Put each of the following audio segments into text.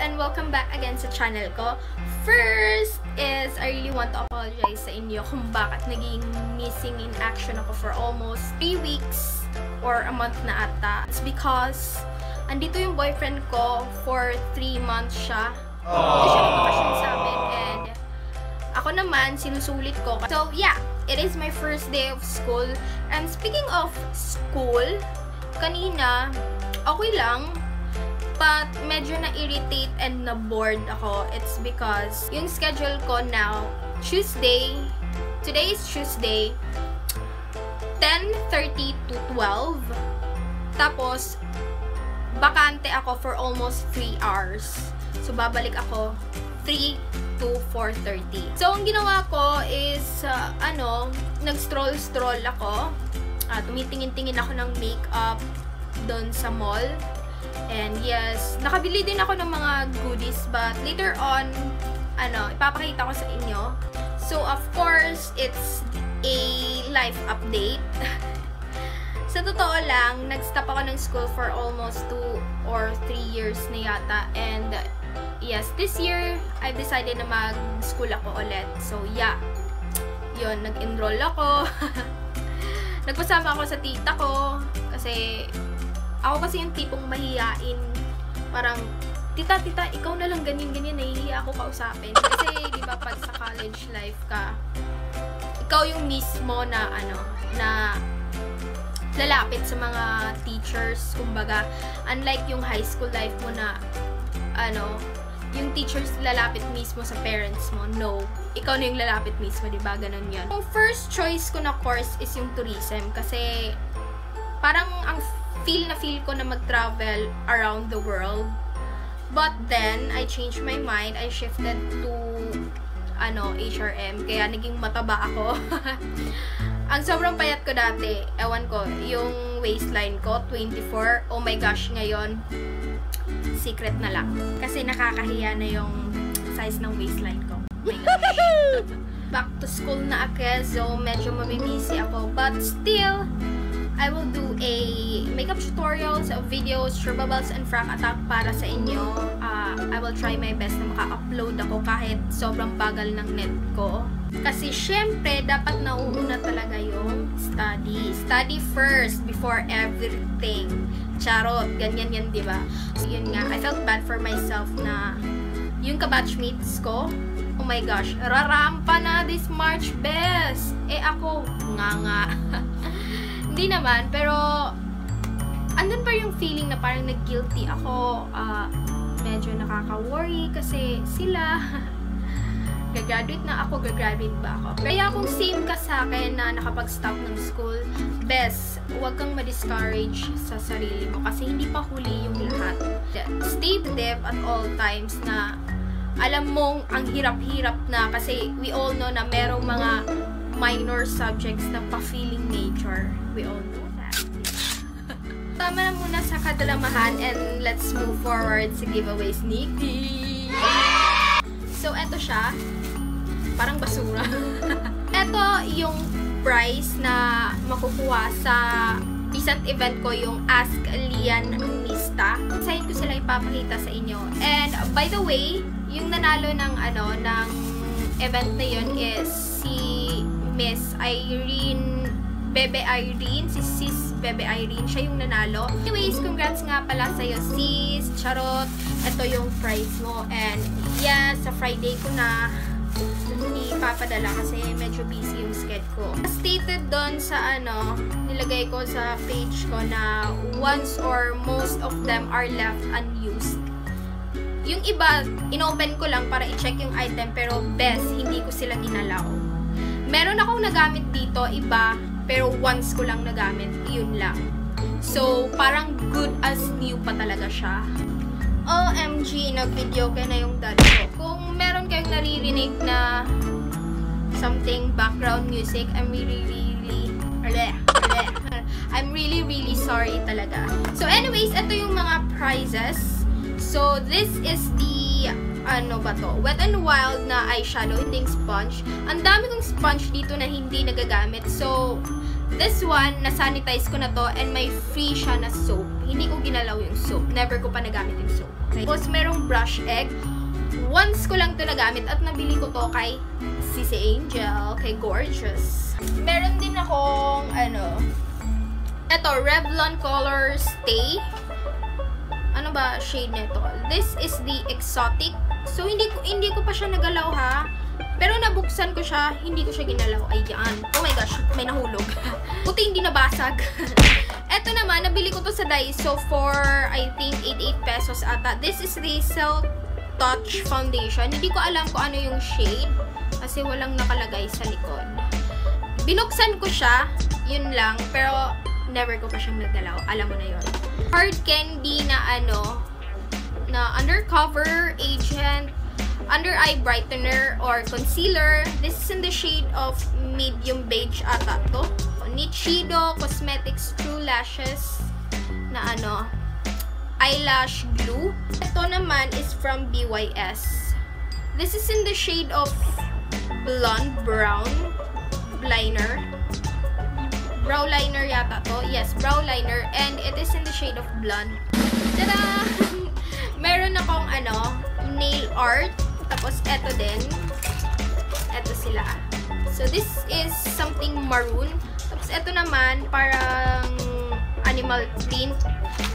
and welcome back again sa channel ko. First is, I really want to apologize sa inyo kung bakit naging missing in action ako for almost 3 weeks or a month na ata. It's because andito yung boyfriend ko for 3 months siya. Ito siya nagbakasyon sa amin and ako naman, sinusulit ko. So yeah, it is my first day of school. And speaking of school, kanina, okay lang. But medyo na-irritate and na-bored ako. It's because yung schedule ko now, Tuesday, today is Tuesday, 10:30 to 12. Tapos, bakante ako for almost 3 hours. So, babalik ako 3 to 4:30. So, ang ginawa ko is, nag-stroll-stroll ako. Tumitingin-tingin ako ng makeup doon sa mall. And yes, nakabili din ako ng mga goodies, but later on, ipapakita ko sa inyo. So, of course, it's a life update. Sa totoo lang, nag-stop ako ng school for almost 2 or 3 years na yata. And yes, this year, I've decided na mag-school ako ulit. So, yeah. Yun, nag-enroll ako. Nagpasama ako sa tita ko. Kasi ako kasi yung tipong mahiyain. Parang, tita, ikaw na lang ganyan-ganyan, nahihiya ako kausapin. Kasi, di ba, pag sa college life ka, ikaw yung mismo na, na lalapit sa mga teachers, kumbaga. Unlike yung high school life mo na, yung teachers lalapit mismo sa parents mo. No. Ikaw na yung lalapit mismo, di ba? Ganun yun. Yung first choice ko na course is yung tourism. Kasi, parang ang feel ko na mag-travel around the world. But then, I changed my mind. I shifted to, HRM. Kaya naging mataba ako. Ang sobrang payat ko dati, ewan ko, yung waistline ko, 24. Oh my gosh, ngayon, secret na lang. Kasi nakakahiya na yung size ng waistline ko. Oh my gosh. Back to school na ako, so medyo mabibisi ako. But still, I will do a makeup tutorials, videos, bubbles, and frack attack para sa inyo. I will try my best na maka-upload ako kahit sobrang bagal ng net ko. Kasi syempre, dapat nauuna talaga yung study. Study first before everything. Charot, ganyan yan, diba? So, yun nga, I felt bad for myself na yung kabatchmates ko, oh my gosh, rarampa na this March, best! Ako, nga. Hindi naman, pero andun pa yung feeling na parang nag-guilty ako. Medyo nakaka-worry kasi sila gagraduate na ako, gagraduate ba ako? Kaya kung same ka sa akin na nakapag-stop ng school, best, huwag kang ma-discourage sa sarili mo kasi hindi pa huli yung lahat. Stay positive at all times na alam mong ang hirap-hirap na kasi we all know na merong mga minor subjects na pa-feeling nature. We all know that. Tama na muna sa kadalamahan and let's move forward sa giveaway sneak peek. So, eto siya. Parang basura. Eto yung prize na makukuha sa recent event ko, yung Ask Lian Nista. Sa'yo ko sila ipapakita sa inyo. And, by the way, yung nanalo ng, ng event na yun is si Miss Irene, Bebe Irene, si Sis Bebe Irene, siya yung nanalo. Anyways, congrats nga pala sa'yo, sis. Charot. Ito yung prize mo. And, yeah, sa Friday ko na ipapadala kasi medyo busy yung schedule ko. Stated doon sa nilagay ko sa page ko na once or most of them are left unused. Yung iba, inopen ko lang para i-check yung item, pero best, hindi ko sila ginalaw. Meron akong nagamit dito, iba, pero once ko lang nagamit, yun lang. So, parang good as new pa talaga siya. OMG, nag-video ka na yung dad ko. Kung meron kayong naririnig na something background music, I'm really sorry talaga. So, anyways, ito yung mga prizes. So, this is the Wet n Wild na eyeshadow, hindi sponge. Ang dami kong sponge dito na hindi nagagamit. So, This one, na-sanitize ko na to and may free siya na soap. Hindi ko ginalaw yung soap. Never ko pa nagamit yung soap. Okay? Tapos, merong brush egg. Once ko lang to nagamit at nabili ko to kay Sisi Angel, kay Gorgeous. Meron din akong, eto, Revlon Color Stay. Ano ba shade nito? This is the Exotic. So, hindi ko pa siya nagalaw, ha? Pero nabuksan ko siya, hindi ko siya ginalaw. Ayan. Oh my gosh, may nahulog. Buti hindi nabasag. Eto naman, nabili ko to sa Daiso for, I think, 88 pesos ata. This is the Silk Touch Foundation. Hindi ko alam kung ano yung shade kasi walang nakalagay sa likod. Binuksan ko siya, yun lang, pero never ko pa siyang nagdalaw. Alam mo na yun. Hard candy na na undercover agent, under eye brightener or concealer. This is in the shade of medium beige ata to. Nichido Cosmetics True Lashes na eyelash glue. Ito naman is from BYS. This is in the shade of blonde brown liner. Brow liner yata to. Yes, brow liner. And it is in the shade of blonde. Tada! Meron akong nail art. Tapos eto din. Eto sila. So this is something maroon. Tapos eto naman parang animal print.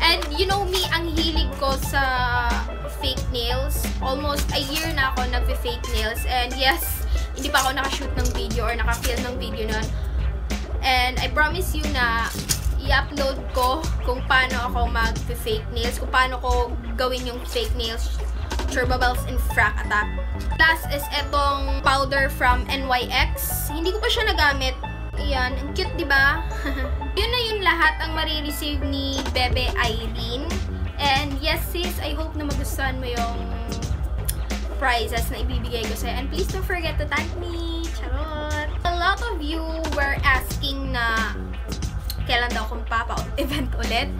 And you know me, ang hilig ko sa fake nails. Almost a year na ako nagpe-fake nails. And yes, hindi pa ako nakashoot ng video or nakafilm ng video nun. And I promise you na i-upload ko kung paano ako mag-fake nails, kung paano ko gawin yung fake nails, Turbabells and Frack Attack. Last is etong powder from NYX. Hindi ko pa siya nagamit. Ayan, ang cute, diba? Yun na yun lahat ang marireceive ni Bebe Irene. And yes, sis, I hope na magustuhan mo yung prizes na ibibigay ko sa'yo. And please don't forget to tag me. Charot! A lot of you were asking na kailan daw akong papa-event ulit.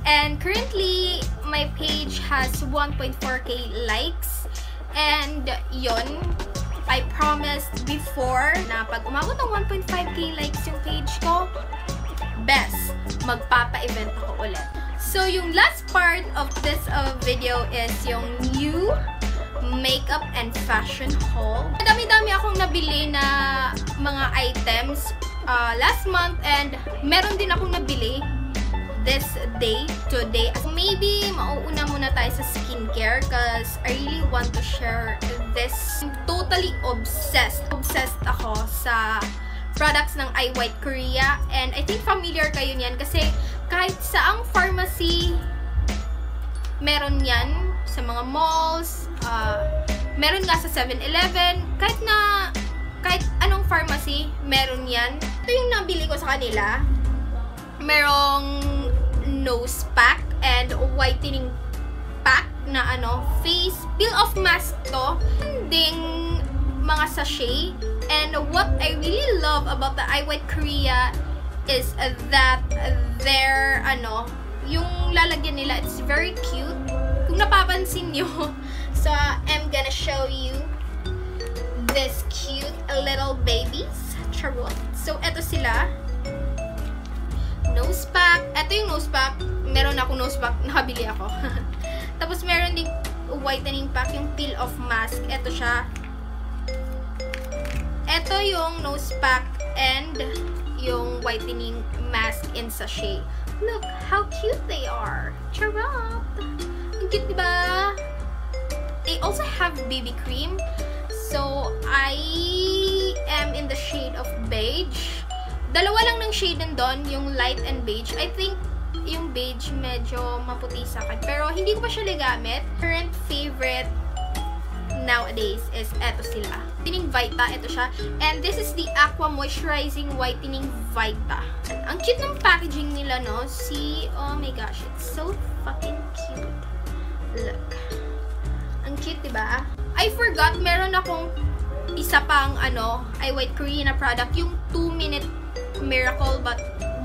And currently, my page has 1.4k likes. And yun, I promised before na pag umabot ng 1.5k likes yung page ko, best, magpapa-event ako ulit. So, yung last part of this video is yung new makeup and fashion haul. Dami-dami akong nabili na mga items last month and meron din akong nabili this day, today. Maybe mauuna muna tayo sa skincare because I really want to share this. I'm totally obsessed. Obsessed ako sa products ng I White Korea and I think familiar kayo niyan kasi kahit saang pharmacy meron yan, sa mga malls, meron nga sa 7-Eleven, kahit anong pharmacy, meron yan. Ito yung nabili ko sa kanila. Merong nose pack and whitening pack na face peel-off mask to. Ding mga sachet. And what I really love about the I White Korea is that their yung lalagyan nila, it's very cute. Kung napapansin nyo, so I'm gonna show you this cute little babies. Charot. So, eto sila. Nose pack. Eto yung nose pack. Meron akong nose pack. Nakabili ako. Tapos, meron din whitening pack, yung peel-off mask. Eto siya. Eto yung nose pack and yung whitening mask in sachet. Look how cute they are. Charot. Ang cute, diba? They also have BB cream. So, I am in the shade of beige. Dalawa lang ng shade nandun, yung light and beige. I think yung beige medyo maputi sa akin. Pero hindi ko pa siya nagamit. Current favorite nowadays is eto sila. Whitening Vita, ito siya. And this is the Aqua Moisturizing Whitening Vita. Ang cute ng packaging nila, no? See? Oh my gosh, it's so fucking cute. Look. Ang cute, diba? I forgot, meron akong isa pang, I White Korea na product. Yung 2-minute miracle ba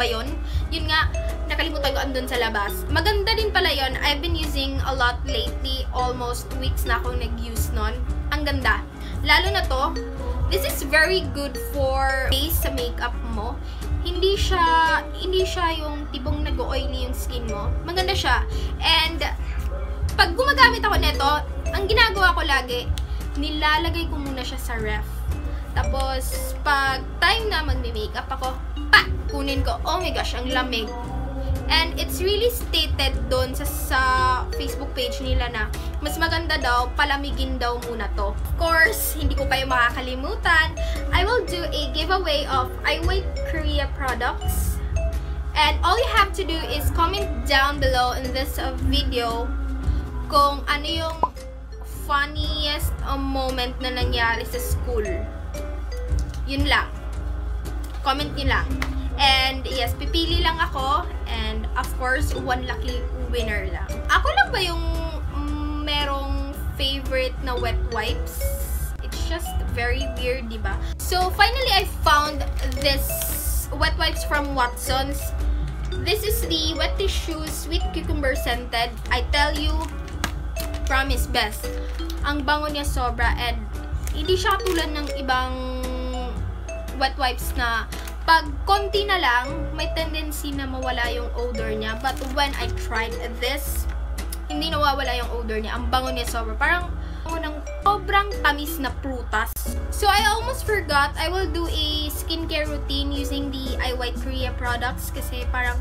yun? Yun nga, nakalimutan ko andun sa labas. Maganda din pala yun. I've been using a lot lately. Almost weeks na akong nag-use nun. Ang ganda. Lalo na to, this is very good for base sa makeup mo. hindi siya yung tipong nag-oily yung skin mo. Maganda siya. And pag gumagamit ako nito, ang ginagawa ko lagi, nilalagay ko muna siya sa ref. Tapos, pag time na magme-makeup ako, kunin ko. Oh my gosh, ang lamig. And it's really stated doon sa Facebook page nila na mas maganda daw, palamigin daw muna to. Of course, hindi ko pa yung makakalimutan. I will do a giveaway of iWhite Korea products. And all you have to do is comment down below in this video kung ano yung funniest moment na nangyari sa school. Yun lang. Comment nyo lang. And yes, pipili lang ako. And of course, one lucky winner lang. Ako lang ba yung merong favorite na wet wipes? It's just very weird, diba? So finally, I found this wet wipes from Watsons. This is the wet tissue sweet cucumber scented. I tell you, promise best. Ang bango niya sobra, and hindi siya tulad ng ibang wet wipes na pag konti na lang, may tendency na mawala yung odor niya. But when I tried this, hindi nawawala yung odor niya. Ang bango niya sobra. Parang ng sobrang tamis na prutas. So I almost forgot. I will do a skincare routine using the iWhite Korea products kasi parang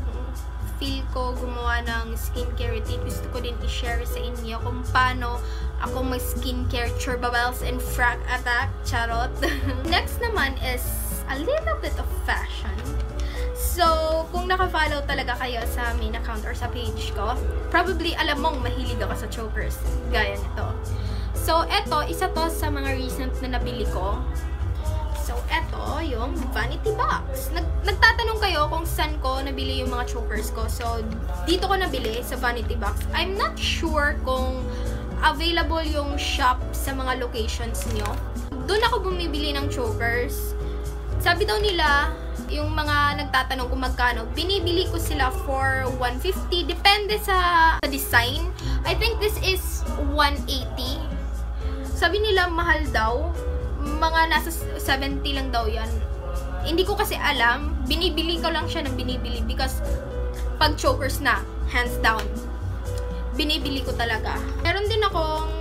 feel ko gumawa ng skincare routine. Gusto ko din i-share sa inyo kung paano ako mag-skincare churbabels and frag attack. Charot. Next naman is a little bit of fashion. So, kung naka-follow talaga kayo sa main account or sa page ko, probably alam mong mahilig ako sa chokers. Gaya nito. So, eto, isa to sa mga recent na nabili ko. So, eto, yung vanity box. Nagtatanong kayo kung saan ko nabili yung mga chokers ko. So, dito ko nabili sa vanity box. I'm not sure kung available yung shop sa mga locations nyo. Doon ako bumibili ng chokers. Sabi daw nila, yung mga nagtatanong kung magkano, binibili ko sila for 150. Depende sa design. I think this is 180. Sabi nila, mahal daw. Mga nasa 70 lang daw yan. Hindi ko kasi alam. Binibili ko lang siya ng binibili because pag chokers na, hands down, binibili ko talaga. Meron din akong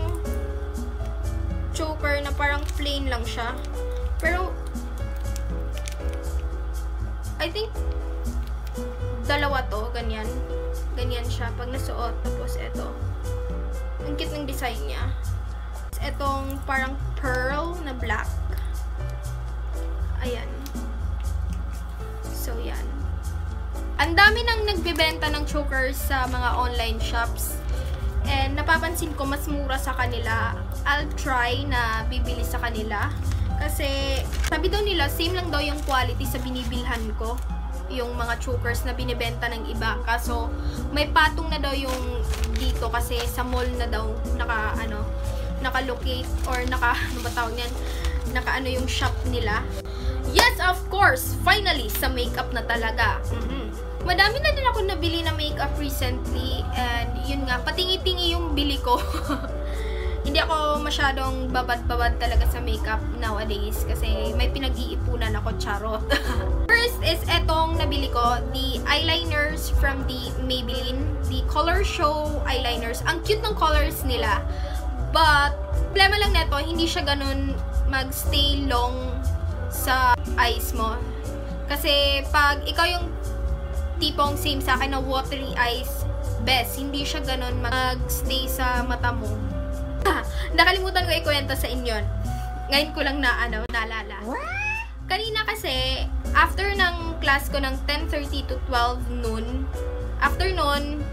choker na parang plain lang siya. Pero I think dalawa to, ganyan. Ganyan siya pag nasuot. Tapos eto. Ang cute ng design niya. Etong parang pearl na black. Ayan. So, yan. Ang dami nang nagbebenta ng chokers sa mga online shops. And napapansin ko mas mura sa kanila. I'll try na bibili sa kanila. Kasi, sabi daw nila, same lang daw yung quality sa binibilhan ko. Yung mga chokers na binibenta ng iba. Kaso, may patong na daw yung dito kasi sa mall na daw naka-locate or ano ba tawag yan? Naka-ano yung shop nila. Yes, of course! Finally, sa makeup na talaga. Madami na din ako nabili na makeup recently. And, yun nga, patingi-tingi yung bili ko. Hindi ako masyadong babad-babad talaga sa makeup nowadays kasi may pinag-iipunan ako, charot. First is etong nabili ko, the eyeliners from the Maybelline, the Color Show eyeliners. Ang cute ng colors nila, but problema lang neto, hindi siya ganun mag-stay long sa eyes mo. Kasi pag ikaw yung tipong same sa akin na watery eyes, best, hindi siya ganun mag-stay sa mata mo. Nakalimutan ko ikwento sa inyo. Ngayon ko lang naalala. Kanina kasi, after ng class ko ng 10:30 to 12 noon, after noon,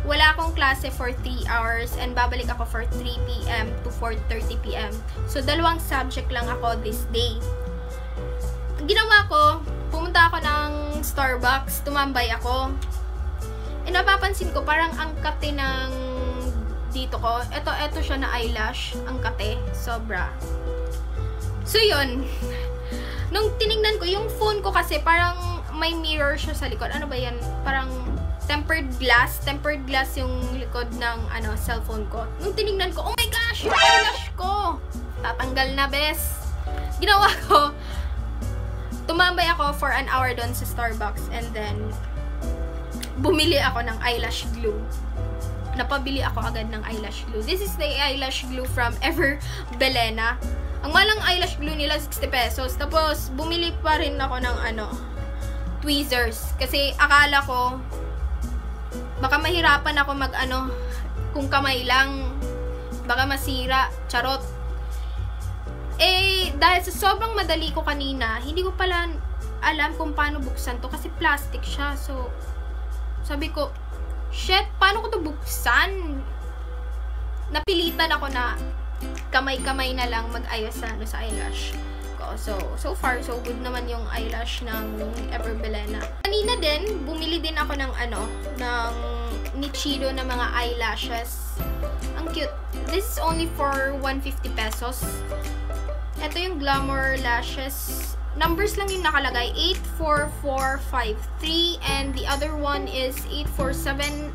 wala akong klase for 3 hours and babalik ako for 3 p.m. to 4:30 p.m. So, 2 subject lang ako this day. Ginawa ko, pumunta ako ng Starbucks, tumambay ako. And napapansin ko, parang ang kate ng dito ko. Ito siya na eyelash. Ang kate. Sobra. So, yun. Nung tinignan ko, yung phone ko kasi parang may mirror siya sa likod. Ano ba yan? Parang tempered glass. Tempered glass yung likod ng cellphone ko. Nung tinignan ko, oh my gosh! Yung eyelash ko! Tatanggal na, bes. Ginawa ko, tumambay ako for an hour doon sa Starbucks and then bumili ako ng eyelash glue. Napabili ako agad ng eyelash glue. This is the eyelash glue from Ever Belena. Ang malang eyelash glue nila, 60 pesos. Tapos, bumili pa rin ako ng tweezers. Kasi, akala ko, baka mahirapan ako kung kamay lang, baka masira. Charot. Eh, dahil sa sobrang madali ko kanina, hindi ko pala alam kung paano buksan to. Kasi plastic siya. So, sabi ko, shit, paano ko to buksan? Napilitan ako na kamay-kamay na lang mag-ayos sa eyelash ko. So far, so good naman yung eyelash ng Ever Belena. Kanina din, bumili din ako ng ng Nichido na mga eyelashes. Ang cute. This is only for 150 pesos. Ito yung Glamour Lashes. Numbers lang yung nakalagay, 84453 and the other one is 84711.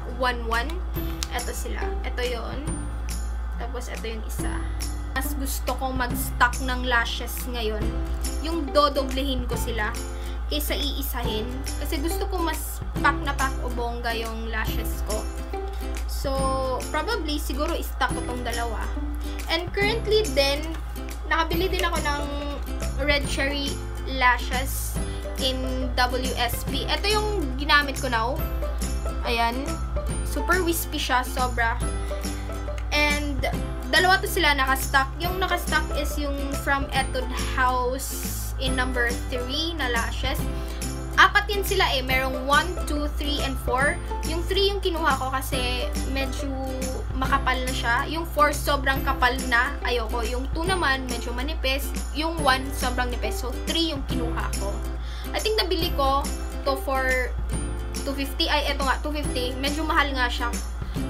Ito sila. Ito yon. Tapos ito yung isa. Mas gusto kong mag-stock ng lashes ngayon. Yung dodoblehin ko sila kaysa iisahin. Kasi gusto ko mas pack na pack o bongga yung lashes ko. So, probably, siguro i-stock ko tong dalawa. And currently din, nakabili din ako ng Red Cherry lashes in WSP. Ito yung ginamit ko now. Ayan. Super wispy siya. Sobra. And, dalawa to sila nakastock. Yung nakastock is yung from Etude House in number 3 na lashes. Apat yan sila eh. Merong 1, 2, 3, and 4. Yung 3 yung kinuha ko kasi medyo makapal na siya. Yung 4 sobrang kapal na. Ayoko. Yung 2 naman medyo manipis. Yung 1 sobrang nipis. So, 3 yung kinuha ko. I think nabili ko to for 250. Ay, eto nga. 250. Medyo mahal nga siya.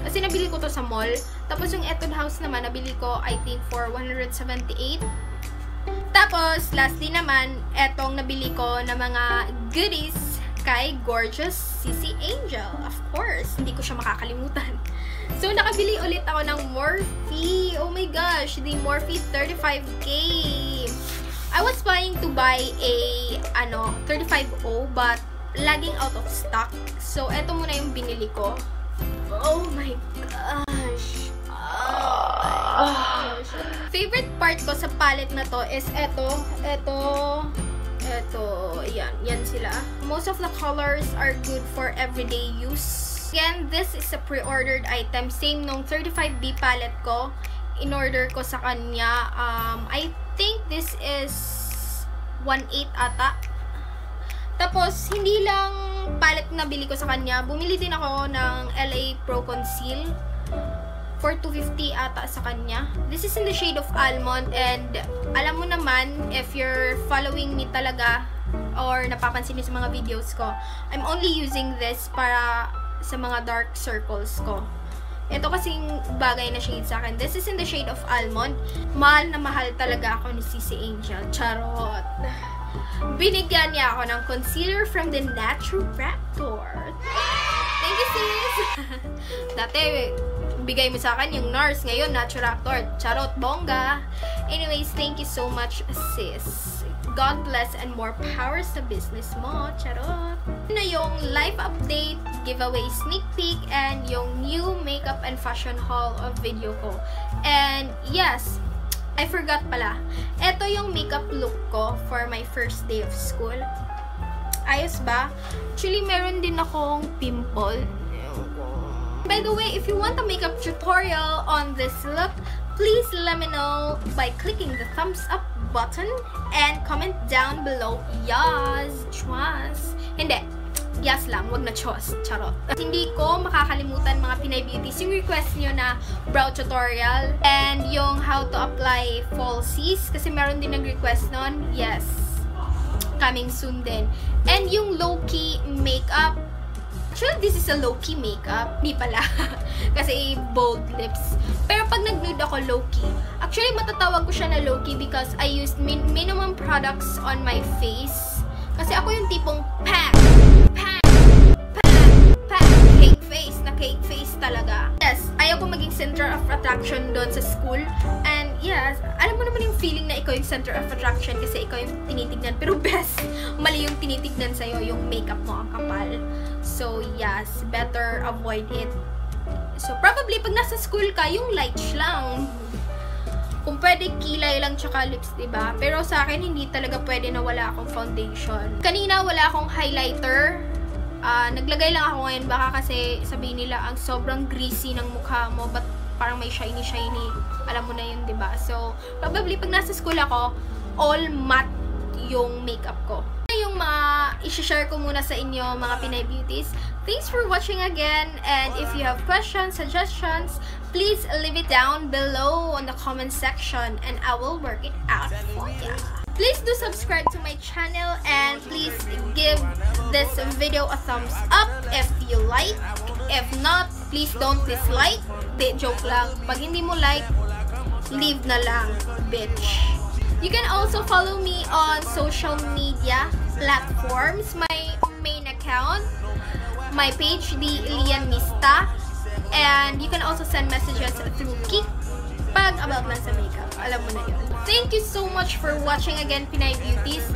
Kasi nabili ko to sa mall. Tapos yung Etude House naman, nabili ko I think for 178. Tapos, lastly naman, etong nabili ko na mga goodies kay Gorgeous Sissy Angel. Of course, hindi ko siya makakalimutan. So, nakabili ulit ako ng Morphe. Oh my gosh, the Morphe 35K. I was planning to buy a 35O but laging out of stock. So, eto muna yung binili ko. Oh my gosh. Favorite part ko sa palette na to is eto, yan sila. Most of the colors are good for everyday use. Again, this is a pre-ordered item. Same nung 35B palette ko. In-order ko sa kanya. I think this is 1.8 ata. Tapos, hindi lang palette na bili ko sa kanya. Bumili din ako ng LA Pro Conceal for 250 ata sa kanya. This is in the shade of Almond and alam mo naman, if you're following me talaga or napapansin niyo sa mga videos ko, I'm only using this para sa mga dark circles ko. Ito kasing bagay na shade sa akin. This is in the shade of Almond. Mahal na mahal talaga ako ni Sissy Angel. Charot! Binigyan niya ako ng concealer from the Natural Raptor. Thank you, sis! Dati, bigay mo sa akin yung NARS. Ngayon, Natural Raptor. Charot, bongga. Anyways, thank you so much, sis. God bless and more power sa business mo. Charot. Na yung life update, giveaway sneak peek, and yung new makeup and fashion haul of video ko. And yes, I forgot pala. Ito yung makeup look ko for my first day of school. Ayos ba? Actually, meron din akong pimple. By the way, if you want a makeup tutorial on this look, please let me know by clicking the thumbs up button and comment down below. Yes! Chwas! Hindi. Yes lang. Wag na chos. Charot. Hindi ko makakalimutan mga Pinay Beauties yung request nyo na brow tutorial and yung how to apply falsies kasi meron din nag-request nun. Yes. Coming soon din. And yung low-key makeup. Actually, this is a low-key makeup. Di pala. Kasi bold lips. Pero pag nag-nude ako low-key, actually matatawag ko siya na low-key because I used minimum products on my face. Kasi ako yung tipong pack, cake face, na cake face talaga. Yes, ayaw ko maging center of attraction doon sa school. And yes, alam mo naman yung feeling na ikaw yung center of attraction kasi ikaw yung tinitignan. Pero best, mali yung tinitignan sa'yo, yung makeup mo ang kapal. So, yes, better avoid it. So, probably, pag nasa school ka, yung lights lang. Kung pwede, kilay lang tsaka lips, diba? Pero sa akin, hindi talaga pwede na wala akong foundation. Kanina, wala akong highlighter. Naglagay lang ako ngayon, baka kasi sabihin nila, ang sobrang greasy ng mukha mo, but parang may shiny-shiny. Alam mo na yun, diba? So, probably, pag nasa school ako, all matte yung makeup ko. Yung mga i-share ko muna sa inyo, mga Pinay Beauties. Thanks for watching again, and if you have questions, suggestions, please leave it down below on the comment section, and I will work it out for you. Please do subscribe to my channel, and please give this video a thumbs up if you like. If not, please don't dislike. Di, joke lang. Pag hindi mo like, leave na lang, bitch. You can also follow me on social media platforms. My main account, my page, the Lian Mista. And you can also send messages through Kik pag about man sa makeup. Alam mo na yun. Thank you so much for watching again, Pinay Beauties.